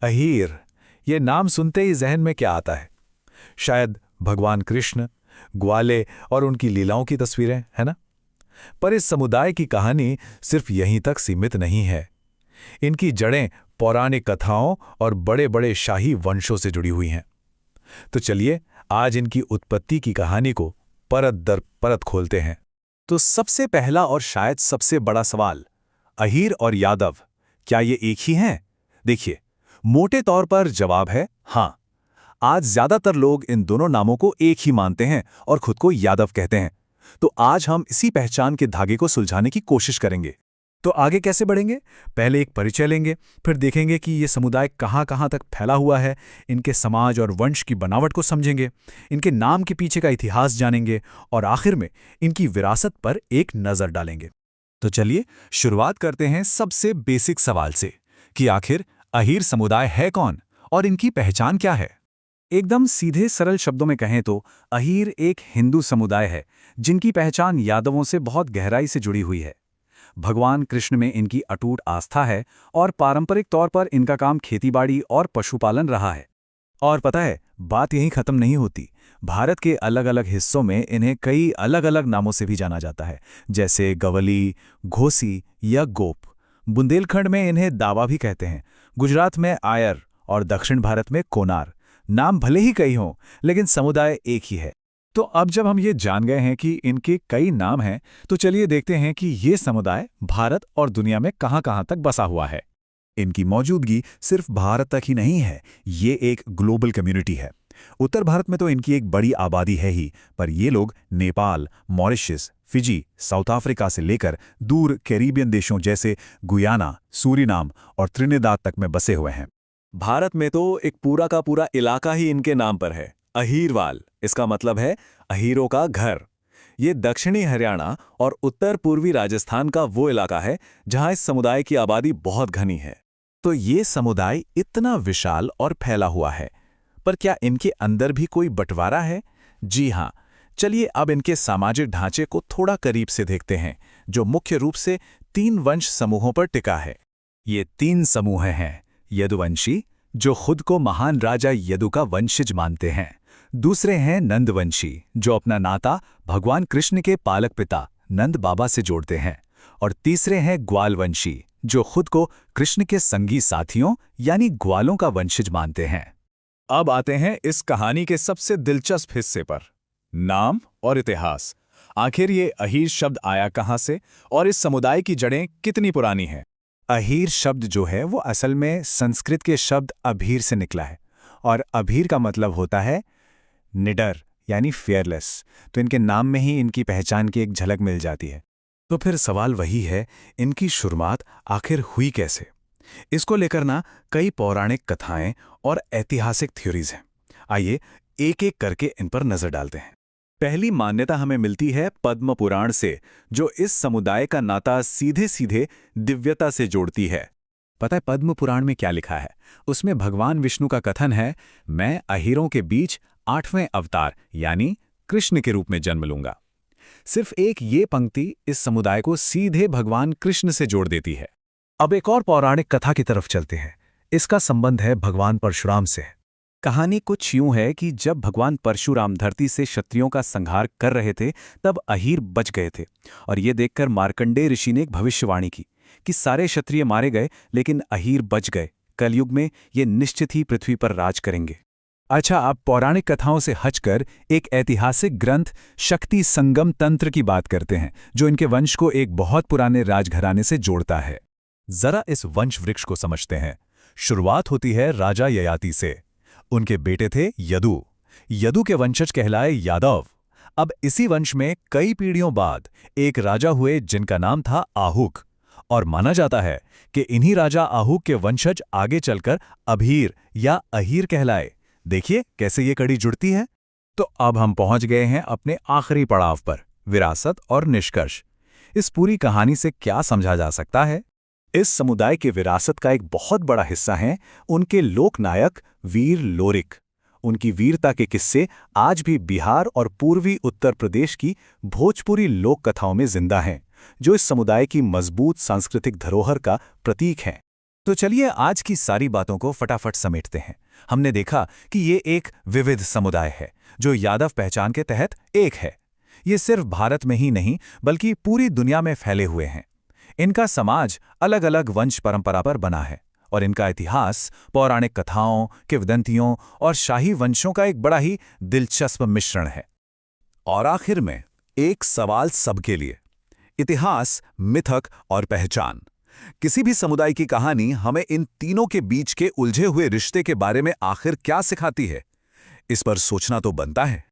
अहीर, ये नाम सुनते ही जहन में क्या आता है? शायद भगवान कृष्ण, ग्वाले और उनकी लीलाओं की तस्वीरें, है ना? पर इस समुदाय की कहानी सिर्फ यहीं तक सीमित नहीं है। इनकी जड़ें पौराणिक कथाओं और बड़े बड़े शाही वंशों से जुड़ी हुई हैं। तो चलिए आज इनकी उत्पत्ति की कहानी को परत दर परत खोलते हैं। तो सबसे पहला और शायद सबसे बड़ा सवाल, अहीर और यादव, क्या ये एक ही हैं? देखिए, मोटे तौर पर जवाब है हाँ। आज ज्यादातर लोग इन दोनों नामों को एक ही मानते हैं और खुद को यादव कहते हैं। तो आज हम इसी पहचान के धागे को सुलझाने की कोशिश करेंगे। तो आगे कैसे बढ़ेंगे? पहले एक परिचय लेंगे, फिर देखेंगे कि ये समुदाय कहाँ-कहाँ तक फैला हुआ है, इनके समाज और वंश की बनावट को समझेंगे, इनके नाम के पीछे का इतिहास जानेंगे और आखिर में इनकी विरासत पर एक नज़र डालेंगे। तो चलिए शुरुआत करते हैं सबसे बेसिक सवाल से कि आखिर अहीर समुदाय है कौन और इनकी पहचान क्या है? एकदम सीधे सरल शब्दों में कहें तो अहीर एक हिंदू समुदाय है जिनकी पहचान यादवों से बहुत गहराई से जुड़ी हुई है। भगवान कृष्ण में इनकी अटूट आस्था है और पारंपरिक तौर पर इनका काम खेतीबाड़ी और पशुपालन रहा है। और पता है, बात यहीं खत्म नहीं होती। भारत के अलग अलग हिस्सों में इन्हें कई अलग अलग नामों से भी जाना जाता है, जैसे गवली, घोसी या गोप। बुंदेलखंड में इन्हें दावा भी कहते हैं, गुजरात में आयर और दक्षिण भारत में कोनार। नाम भले ही कई हों, लेकिन समुदाय एक ही है। तो अब जब हम ये जान गए हैं कि इनके कई नाम हैं, तो चलिए देखते हैं कि ये समुदाय भारत और दुनिया में कहां-कहां तक बसा हुआ है। इनकी मौजूदगी सिर्फ भारत तक ही नहीं है, ये एक ग्लोबल कम्युनिटी है। उत्तर भारत में तो इनकी एक बड़ी आबादी है ही, पर ये लोग Nepal, Mauritius, Fiji, south Africa से लेकर दूर कैरिबियन देशों जैसे गुयाना, सूरीनाम और त्रिनिदाद तक में बसे हुए हैं। भारत में तो एक पूरा का पूरा इलाका ही इनके नाम पर है, अहीरवाल। इसका मतलब है अहीरों का घर। ये दक्षिणी हरियाणा और उत्तर पूर्वी राजस्थान का वो इलाका है जहां इस समुदाय की आबादी बहुत घनी है। तो ये समुदाय इतना विशाल और फैला हुआ है, पर क्या इनके अंदर भी कोई बंटवारा है? जी हां। चलिए अब इनके सामाजिक ढांचे को थोड़ा करीब से देखते हैं, जो मुख्य रूप से 3 वंश समूहों पर टिका है। ये 3 समूह हैं। यदुवंशी, जो खुद को महान राजा यदु का वंशज मानते हैं। दूसरे हैं नंदवंशी, जो अपना नाता भगवान कृष्ण के पालक पिता नंद बाबा से जोड़ते हैं। और तीसरे हैं ग्वालवंशी, जो खुद को कृष्ण के संगी साथियों यानी ग्वालों का वंशज मानते हैं। अब आते हैं इस कहानी के सबसे दिलचस्प हिस्से पर, नाम और इतिहास। आखिर ये अहीर शब्द आया कहां से और इस समुदाय की जड़ें कितनी पुरानी हैं? अहीर शब्द जो है वो असल में संस्कृत के शब्द अभीर से निकला है, और अभीर का मतलब होता है निडर यानी फियरलेस। तो इनके नाम में ही इनकी पहचान की एक झलक मिल जाती है। तो फिर सवाल वही है, इनकी शुरुआत आखिर हुई कैसे? इसको लेकर ना कई पौराणिक कथाएं और ऐतिहासिक थ्योरीज हैं। आइए एक एक करके इन पर नजर डालते हैं। पहली मान्यता हमें मिलती है पद्म पुराण से, जो इस समुदाय का नाता सीधे सीधे दिव्यता से जोड़ती है। पता है पद्म पुराण में क्या लिखा है? उसमें भगवान विष्णु का कथन है, मैं अहीरों के बीच 8वें अवतार यानी कृष्ण के रूप में जन्म लूंगा। सिर्फ एक ये पंक्ति इस समुदाय को सीधे भगवान कृष्ण से जोड़ देती है। अब एक और पौराणिक कथा की तरफ चलते हैं। इसका संबंध है भगवान परशुराम से। कहानी कुछ यूं है कि जब भगवान परशुराम धरती से क्षत्रियों का संहार कर रहे थे, तब अहीर बच गए थे। और ये देखकर मार्कंडेय ऋषि ने एक भविष्यवाणी की कि सारे क्षत्रिय मारे गए लेकिन अहीर बच गए। कलयुग में ये निश्चित ही पृथ्वी पर राज करेंगे। अच्छा, आप पौराणिक कथाओं से हटकर एक ऐतिहासिक ग्रंथ शक्ति संगम तंत्र की बात करते हैं, जो इनके वंश को एक बहुत पुराने राजघराने से जोड़ता है। जरा इस वंश वृक्ष को समझते हैं। शुरुआत होती है राजा ययाति से। उनके बेटे थे यदु। यदु के वंशज कहलाए यादव। अब इसी वंश में कई पीढ़ियों बाद एक राजा हुए जिनका नाम था आहुक, और माना जाता है कि इन्हीं राजा आहुक के वंशज आगे चलकर अभीर या अहीर कहलाए। देखिए कैसे ये कड़ी जुड़ती है। तो अब हम पहुंच गए हैं अपने आखिरी पड़ाव पर, विरासत और निष्कर्ष। इस पूरी कहानी से क्या समझा जा सकता है? इस समुदाय के विरासत का एक बहुत बड़ा हिस्सा है उनके लोकनायक वीर लोरिक। उनकी वीरता के किस्से आज भी बिहार और पूर्वी उत्तर प्रदेश की भोजपुरी लोक कथाओं में जिंदा हैं, जो इस समुदाय की मजबूत सांस्कृतिक धरोहर का प्रतीक हैं। तो चलिए आज की सारी बातों को फटाफट समेटते हैं। हमने देखा कि ये एक विविध समुदाय है जो यादव पहचान के तहत एक है। ये सिर्फ भारत में ही नहीं बल्कि पूरी दुनिया में फैले हुए हैं। इनका समाज अलग अलग वंश परंपरा पर बना है और इनका इतिहास पौराणिक कथाओं, किंवदंतियों और शाही वंशों का एक बड़ा ही दिलचस्प मिश्रण है। और आखिर में एक सवाल सबके लिए, इतिहास, मिथक और पहचान। किसी भी समुदाय की कहानी हमें इन तीनों के बीच के उलझे हुए रिश्ते के बारे में आखिर क्या सिखाती है, इस पर सोचना तो बनता है।